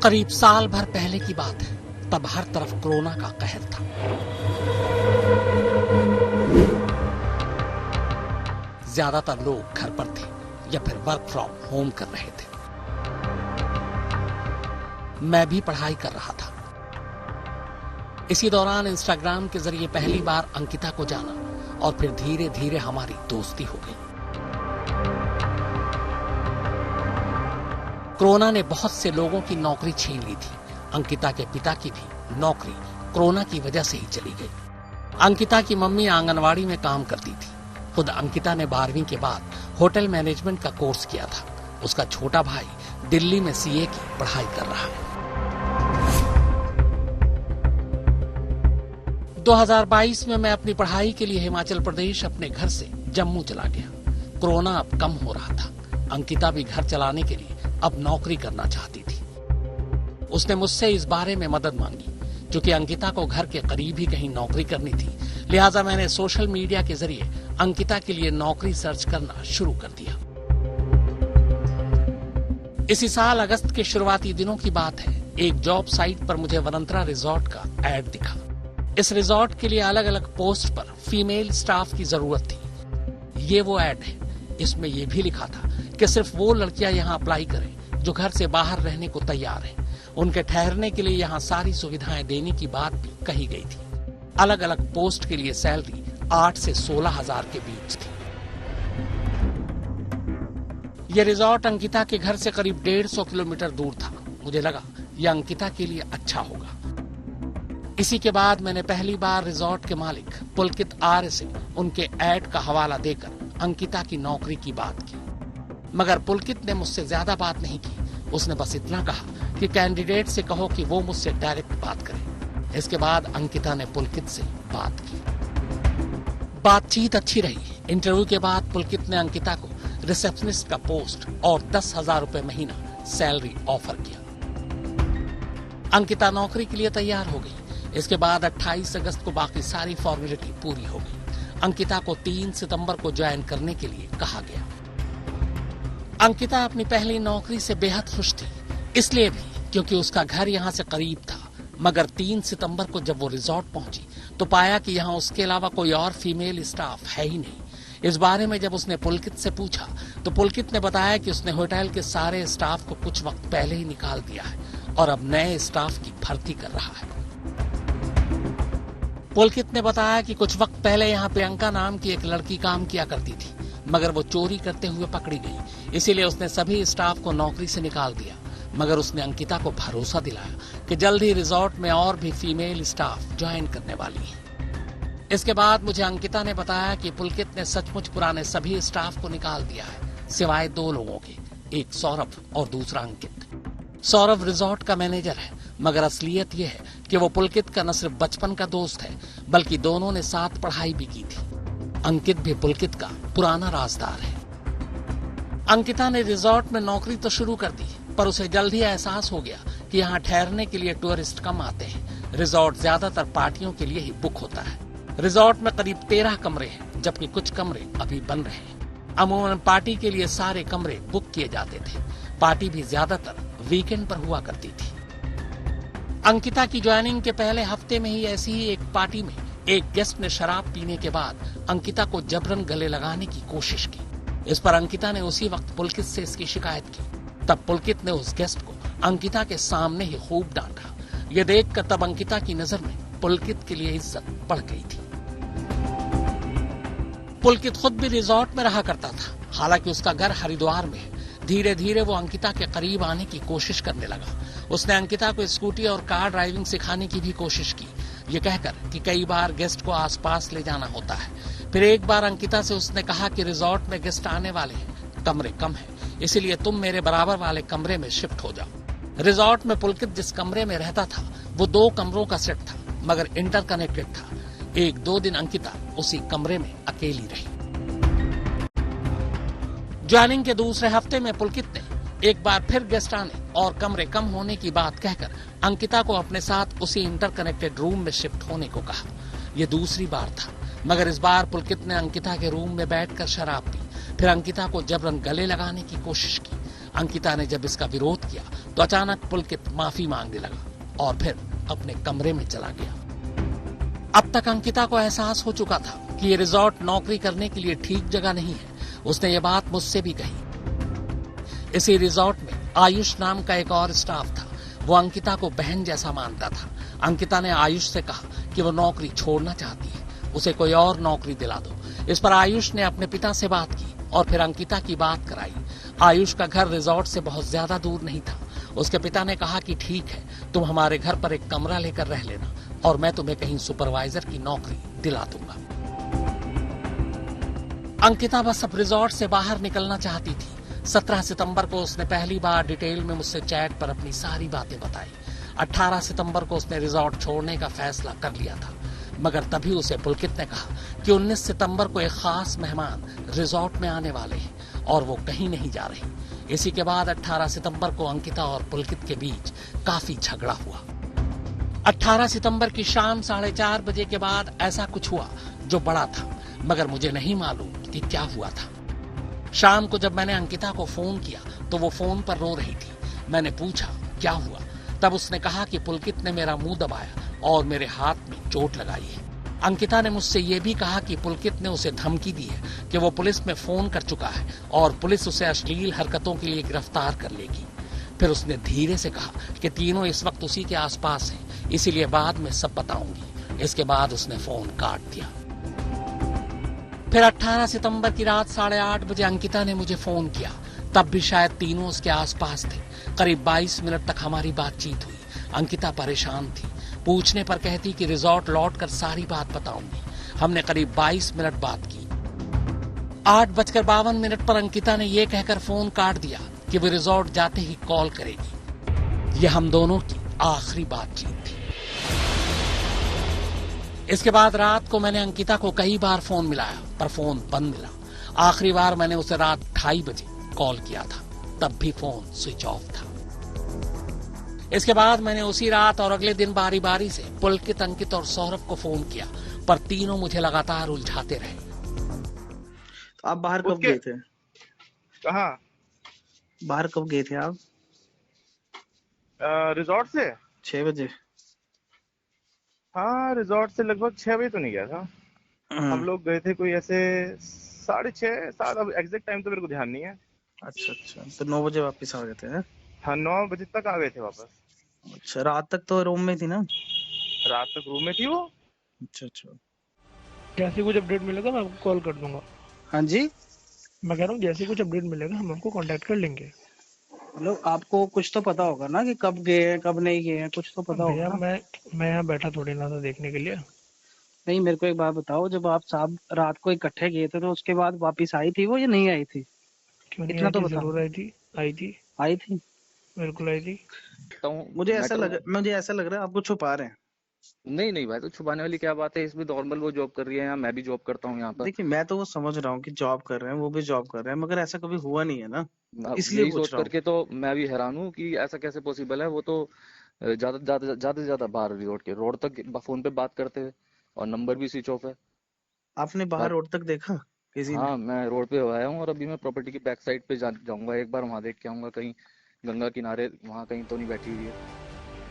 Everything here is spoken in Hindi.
करीब साल भर पहले की बात है। तब हर तरफ कोरोना का कहर था। ज्यादातर लोग घर पर थे या फिर वर्क फ्रॉम होम कर रहे थे। मैं भी पढ़ाई कर रहा था। इसी दौरान इंस्टाग्राम के जरिए पहली बार अंकिता को जाना और फिर धीरे धीरे हमारी दोस्ती हो गई। कोरोना ने बहुत से लोगों की नौकरी छीन ली थी। अंकिता के पिता की भी नौकरी कोरोना की वजह से ही चली गई। अंकिता की मम्मी आंगनवाड़ी में काम करती थी। खुद अंकिता ने 12वीं के बाद होटल मैनेजमेंट का कोर्स किया था। उसका छोटा भाई दिल्ली में सीए की पढ़ाई कर रहा है। 2022 में मैं अपनी पढ़ाई के लिए हिमाचल प्रदेश अपने घर से जम्मू चला गया। कोरोना अब कम हो रहा था। अंकिता भी घर चलाने के लिए अब नौकरी करना चाहती थी। उसने मुझसे इस बारे में मदद मांगी। क्योंकि अंकिता को घर के करीब ही कहीं नौकरी करनी थी, लिहाजा मैंने सोशल मीडिया के जरिए अंकिता के लिए नौकरी सर्च करना शुरू कर दिया। इसी साल अगस्त के शुरुआती दिनों की बात है। एक जॉब साइट पर मुझे वनंतरा रिजॉर्ट का ऐड दिखा। इस रिजॉर्ट के लिए अलग अलग पोस्ट पर फीमेल स्टाफ की जरूरत थी। ये वो ऐड है। इसमें यह भी लिखा था कि सिर्फ वो लड़कियां यहाँ अप्लाई करें जो घर से बाहर रहने को तैयार हैं। उनके ठहरने के लिए यहाँ सारी सुविधाएं देने की बात भी कही गई थी। अलग अलग पोस्ट के लिए सैलरी 8 से 16 हजार के बीच थी। यह रिजॉर्ट अंकिता के घर से करीब 150 किलोमीटर दूर था। मुझे लगा यह अंकिता के लिए अच्छा होगा। इसी के बाद मैंने पहली बार रिजॉर्ट के मालिक पुलकित आर्य से उनके ऐड का हवाला देकर अंकिता की नौकरी की बात की। मगर पुलकित ने मुझसे ज्यादा बात नहीं की। उसने बस इतना कहा कि कैंडिडेट से कहो कि वो मुझसे डायरेक्ट बात करे। इसके बाद अंकिता ने पुलकित से बात की। बातचीत अच्छी रही। इंटरव्यू के बाद पुलकित ने अंकिता को रिसेप्शनिस्ट का पोस्ट और 10,000 रुपए महीना सैलरी ऑफर किया। अंकिता नौकरी के लिए तैयार हो गई। इसके बाद 28 अगस्त को बाकी सारी फॉर्मेलिटी पूरी हो गई। अंकिता को 3 सितंबर को ज्वाइन करने के लिए कहा गया। अंकिता अपनी पहली नौकरी से बेहद खुश थी, इसलिए भी क्योंकि उसका घर यहाँ से करीब था। मगर 3 सितंबर को जब वो रिजॉर्ट पहुंची तो पाया कि यहाँ उसके अलावा कोई और फीमेल स्टाफ है ही नहीं। इस बारे में जब उसने पुलकित से पूछा तो पुलकित ने बताया कि उसने होटल के सारे स्टाफ को कुछ वक्त पहले ही निकाल दिया है और अब नए स्टाफ की भर्ती कर रहा है। पुलकित ने बताया कि कुछ वक्त पहले यहाँ प्रियंका नाम की एक लड़की काम किया करती थी, मगर वो चोरी करते हुए पकड़ी गई। इसीलिए उसने सभी स्टाफ को नौकरी से निकाल दिया। मगर उसने अंकिता को भरोसा दिलाया कि जल्द ही रिजॉर्ट में और भी फीमेल स्टाफ ज्वाइन करने वाली है। इसके बाद मुझे अंकिता ने बताया कि पुलकित ने सचमुच पुराने सभी स्टाफ को निकाल दिया है, सिवाय 2 लोगों के, एक सौरभ और दूसरा अंकित। सौरभ रिजॉर्ट का मैनेजर है, मगर असलियत यह है कि वो पुलकित का न सिर्फ बचपन का दोस्त है, बल्कि दोनों ने साथ पढ़ाई भी की थी। अंकित भी पुलकित का पुराना राजदार है। अंकिता ने रिजॉर्ट में नौकरी तो शुरू कर दी, पर उसे जल्द ही एहसास हो गया कि यहाँ ठहरने के लिए टूरिस्ट कम आते हैं। रिजॉर्ट ज्यादातर पार्टियों के लिए ही बुक होता है। रिजॉर्ट में करीब 13 कमरे हैं, जबकि कुछ कमरे अभी बन रहे हैं। अमूमन पार्टी के लिए सारे कमरे बुक किए जाते थे। पार्टी भी ज्यादातर वीकेंड पर हुआ करती थी। अंकिता की ज्वाइनिंग के पहले हफ्ते में ही ऐसी ही एक पार्टी में एक गेस्ट ने शराब पीने के बाद अंकिता को जबरन गले लगाने की कोशिश की। इस पर अंकिता ने उसी वक्त पुलकित से इसकी शिकायत की। तब पुलकित ने उस गेस्ट को अंकिता के सामने ही खूब डांटा। ये देखकर तब अंकिता की नजर में पुलकित के लिए इज्जत बढ़ गई थी। पुलकित खुद भी रिजॉर्ट में रहा करता था, हालांकि उसका घर हरिद्वार में है। धीरे धीरे वो अंकिता के करीब आने की कोशिश करने लगा। उसने अंकिता को स्कूटी और कार ड्राइविंग सिखाने की भी कोशिश की, ये कहकर कि कई बार गेस्ट को आसपास ले जाना होता है। फिर एक बार अंकिता से उसने कहा कि रिजॉर्ट में गेस्ट आने वाले हैं, कमरे कम हैं, इसीलिए तुम मेरे बराबर वाले कमरे में शिफ्ट हो जाओ। रिजॉर्ट में पुलकित जिस कमरे में रहता था वो 2 कमरों का सेट था, मगर इंटरकनेक्टेड था। 1-2 दिन अंकिता उसी कमरे में अकेली रही। ज्वाइनिंग के दूसरे हफ्ते में पुलकित ने एक बार फिर गेस्ट आने और कमरे कम होने की बात कहकर अंकिता को अपने साथ उसी इंटरकनेक्टेड रूम में शिफ्ट होने को कहा। यह दूसरी बार था, मगर इस बार पुलकित ने अंकिता के रूम में बैठकर शराब पी। फिर अंकिता को जबरन गले लगाने की कोशिश की। अंकिता ने जब इसका विरोध किया तो अचानक पुलकित माफी मांगने लगा और फिर अपने कमरे में चला गया। अब तक अंकिता को एहसास हो चुका था कि ये रिजॉर्ट नौकरी करने के लिए ठीक जगह नहीं है। उसने ये बात मुझसे भी कही। इसी रिजॉर्ट में आयुष नाम का एक और स्टाफ था। वो अंकिता को बहन जैसा मानता था। अंकिता ने आयुष से कहा कि वो नौकरी छोड़ना चाहती है, उसे कोई और नौकरी दिला दो। इस पर आयुष ने अपने पिता से बात की और फिर अंकिता की बात कराई। आयुष का घर रिजॉर्ट से बहुत ज्यादा दूर नहीं था। उसके पिता ने कहा कि ठीक है, तुम हमारे घर पर एक कमरा लेकर रह लेना और मैं तुम्हें कहीं सुपरवाइजर की नौकरी दिला दूंगा। अंकिता बस अब रिजॉर्ट से बाहर निकलना चाहती थी। 17 सितंबर को उसने पहली बार डिटेल में मुझसे चैट पर अपनी सारी बातें बताई। 18 सितंबर को उसने रिजॉर्ट छोड़ने का फैसला कर लिया था, मगर तभी उसे पुलकित ने कहा कि 19 सितंबर को एक खास मेहमान रिजॉर्ट में आने वाले हैं और वो कहीं नहीं जा रही। इसी के बाद 18 सितंबर को अंकिता और पुलकित के बीच काफी झगड़ा हुआ। 18 सितंबर की शाम 4:30 बजे के बाद ऐसा कुछ हुआ जो बड़ा था, मगर मुझे नहीं मालूम कि क्या हुआ था। शाम को जब मैंने अंकिता को फोन किया तो वो फोन पर रो रही थी। मैंने पूछा क्या हुआ, तब उसने कहा कि पुलकित ने मेरा मुंह दबाया और मेरे हाथ में चोट लगाई है। अंकिता ने मुझसे ये भी कहा कि पुलकित ने उसे धमकी दी है कि वो पुलिस में फोन कर चुका है और पुलिस उसे अश्लील हरकतों के लिए गिरफ्तार कर लेगी। फिर उसने धीरे से कहा कि तीनों इस वक्त उसी के आसपास हैं, इसीलिए बाद में सब बताऊंगी। इसके बाद उसने फोन काट दिया। फिर 18 सितंबर की रात 8:30 बजे अंकिता ने मुझे फोन किया। तब भी शायद तीनों उसके आसपास थे। करीब 22 मिनट तक हमारी बातचीत हुई। अंकिता परेशान थी। पूछने पर कहती कि रिजॉर्ट लौट कर सारी बात बताऊंगी। हमने करीब 22 मिनट बात की। 8:52 पर अंकिता ने यह कहकर फोन काट दिया कि वो रिजॉर्ट जाते ही कॉल करेगी। यह हम दोनों की आखिरी बातचीत थी। इसके बाद रात को मैंने अंकिता को कई बार फोन मिलाया पर फोन बंद मिला। आखिरी बार मैंने उसे रात 2:30 बजे कॉल किया था, तब भी फोन स्विच ऑफ था। इसके बाद मैंने उसी रात और अगले दिन बारी बारी से पुलकित, अंकित और सौरभ को फोन किया, पर तीनों मुझे लगातार उलझाते रहे। तो आप बाहर कब गए थे? कहाँ? बाहर कब गए थे आप? रिजॉर्ट से 6 बजे। हाँ, रिजॉर्ट से लगभग 6 बजे तो नहीं गया था। हम लोग गए थे कोई ऐसे 6:30 7, अब एग्जैक्ट टाइम तो मेरे को ध्यान नहीं है। अच्छा, तो 9 बजे वापस आ गए थे? हाँ, 9 बजे तक आ गए थे वापस। अच्छा, रात तक तो रूम में थी ना? रात तक रूम में थी वो। अच्छा। जैसे कुछ अपडेट मिलेगा मैं आपको कॉल कर दूंगा। हाँ जी, मैं कह रहा हूँ जैसे कुछ अपडेट मिलेगा हम आपको कांटेक्ट कर लेंगे। मतलब आपको कुछ तो पता होगा ना कि कब गए हैं कब नहीं गए हैं, कुछ तो पता होगा भैया ना? मैं यहाँ बैठा थोड़ी ना था देखने के लिए। नहीं, मेरे को एक बात बताओ, जब आप साहब रात को इकट्ठे गए थे तो उसके बाद वापस आई थी वो या नहीं आई थी? क्यों नहीं इतना आई तो थी? बताओ। जरूर आई थी, आई थी, आई थी? बिल्कुल आई थी। मुझे ऐसा लग रहा है आपको छुपा रहे हैं। नहीं नहीं भाई, तो छुपाने वाली क्या बात है इसमें? नॉर्मल वो जॉब कर रही है यहाँ, मैं भी जॉब करता हूँ यहाँ पर। देखिए, मैं तो वो समझ रहा हूँ कि जॉब कर रहे हैं, वो भी जॉब कर रहे हैं, मगर ऐसा कभी हुआ नहीं है ना, अब इसलिए यही पूछ सोच रहा हूँ। करके तो मैं भी हैरान हूँ कि ऐसा कैसे पॉसिबल है। वो तो ज्यादा से ज्यादा बाहर रिजॉर्ट के रोड तक फोन पे बात करते हैं और नंबर भी स्विच ऑफ है। आपने बाहर बात रोड तक देखा किसी ने? हाँ, मैं रोड पे आया हूँ और अभी मैं प्रॉपर्टी की बैक साइड पे जाऊंगा, एक बार वहां देख के आऊंगा कहीं गंगा किनारे वहां कहीं तो नहीं बैठी हुई है।